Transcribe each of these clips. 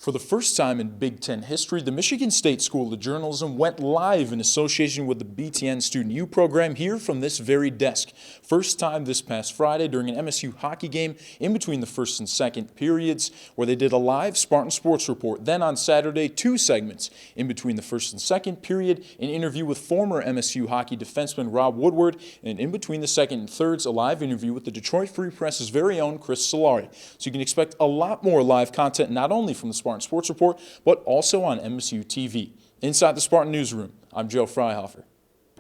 For the first time in Big Ten history, the Michigan State School of Journalism went live in association with the BTN Student U program here from this very desk. First time this past Friday during an MSU hockey game in between the first and second periods where they did a live Spartan Sports Report. Then on Saturday, two segments in between the first and second period, an interview with former MSU hockey defenseman Rob Woodward, and in between the second and thirds, a live interview with the Detroit Free Press's very own Chris Solari. So you can expect a lot more live content not only from the Spartan Sports Report, but also on MSU TV. Inside the Spartan Newsroom, I'm Joe Freihofer.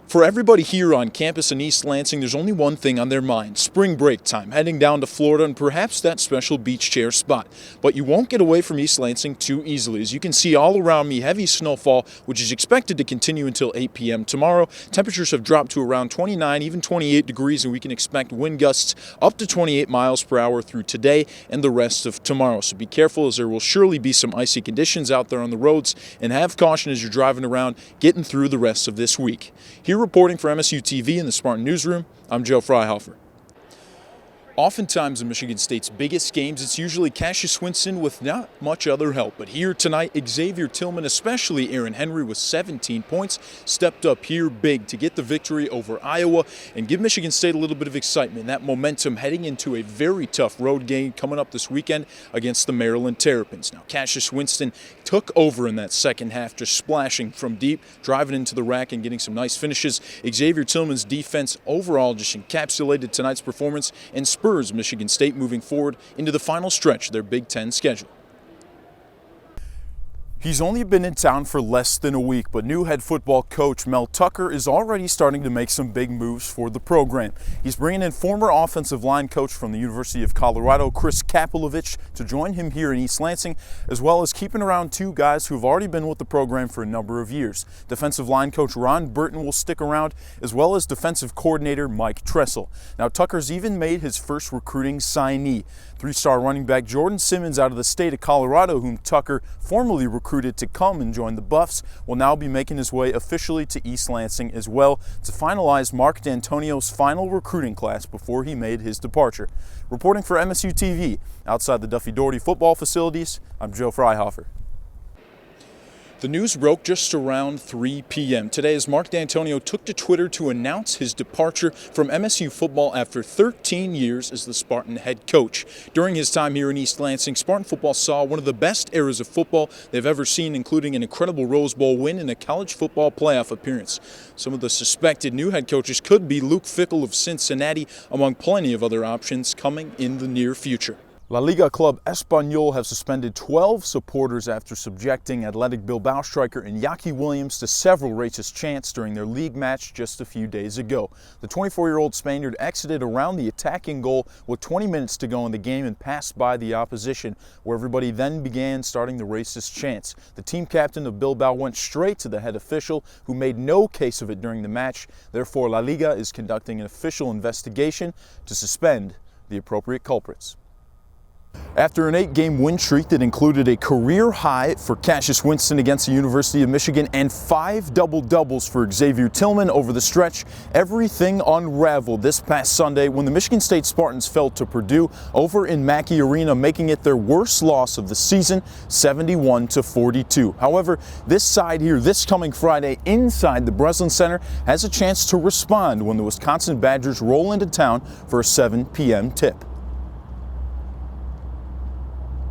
For everybody here on campus in East Lansing, there's only one thing on their mind: spring break time, heading down to Florida and perhaps that special beach chair spot. But you won't get away from East Lansing too easily. As you can see all around me, heavy snowfall, which is expected to continue until 8 p.m. tomorrow. Temperatures have dropped to around 29, even 28 degrees, and we can expect wind gusts up to 28 miles per hour through today and the rest of tomorrow. So be careful, as there will surely be some icy conditions out there on the roads, and have caution as you're driving around getting through the rest of this week. Here reporting for MSU TV in the Spartan Newsroom, I'm Joe Freihofer. Oftentimes in Michigan State's biggest games, it's usually Cassius Winston with not much other help. But here tonight, Xavier Tillman, especially Aaron Henry with 17 points, stepped up here big to get the victory over Iowa and give Michigan State a little bit of excitement, that momentum heading into a very tough road game coming up this weekend against the Maryland Terrapins. Now, Cassius Winston took over in that second half, just splashing from deep, driving into the rack and getting some nice finishes. Xavier Tillman's defense overall just encapsulated tonight's performance and spurred Michigan State moving forward into the final stretch of their Big Ten schedule. He's only been in town for less than a week, but new head football coach Mel Tucker is already starting to make some big moves for the program. He's bringing in former offensive line coach from the University of Colorado, Chris Kapilovich, to join him here in East Lansing, as well as keeping around two guys who've already been with the program for a number of years. Defensive line coach Ron Burton will stick around, as well as defensive coordinator Mike Tressel. Now, Tucker's even made his first recruiting signee. Three-star running back Jordan Simmons out of the state of Colorado, whom Tucker formerly recruited to come and join the Buffs, will now be making his way officially to East Lansing as well to finalize Mark D'Antonio's final recruiting class before he made his departure. Reporting for MSU TV, outside the Duffy Daugherty football facilities, I'm Joe Freihofer. The news broke just around 3 p.m. today as Mark D'Antonio took to Twitter to announce his departure from MSU football after 13 years as the Spartan head coach. During his time here in East Lansing, Spartan football saw one of the best eras of football they've ever seen, including an incredible Rose Bowl win and a college football playoff appearance. Some of the suspected new head coaches could be Luke Fickell of Cincinnati, among plenty of other options coming in the near future. La Liga club Espanyol have suspended 12 supporters after subjecting Athletic Bilbao striker Iñaki Williams to several racist chants during their league match just a few days ago. The 24-year-old Spaniard exited around the attacking goal with 20 minutes to go in the game and passed by the opposition, where everybody then began starting the racist chants. The team captain of Bilbao went straight to the head official, who made no case of it during the match. Therefore, La Liga is conducting an official investigation to suspend the appropriate culprits. After an 8-game win streak that included a career high for Cassius Winston against the University of Michigan and 5 double-doubles for Xavier Tillman over the stretch, everything unraveled this past Sunday when the Michigan State Spartans fell to Purdue over in Mackey Arena, making it their worst loss of the season, 71-42. However, this side here, this coming Friday inside the Breslin Center, has a chance to respond when the Wisconsin Badgers roll into town for a 7 p.m. tip.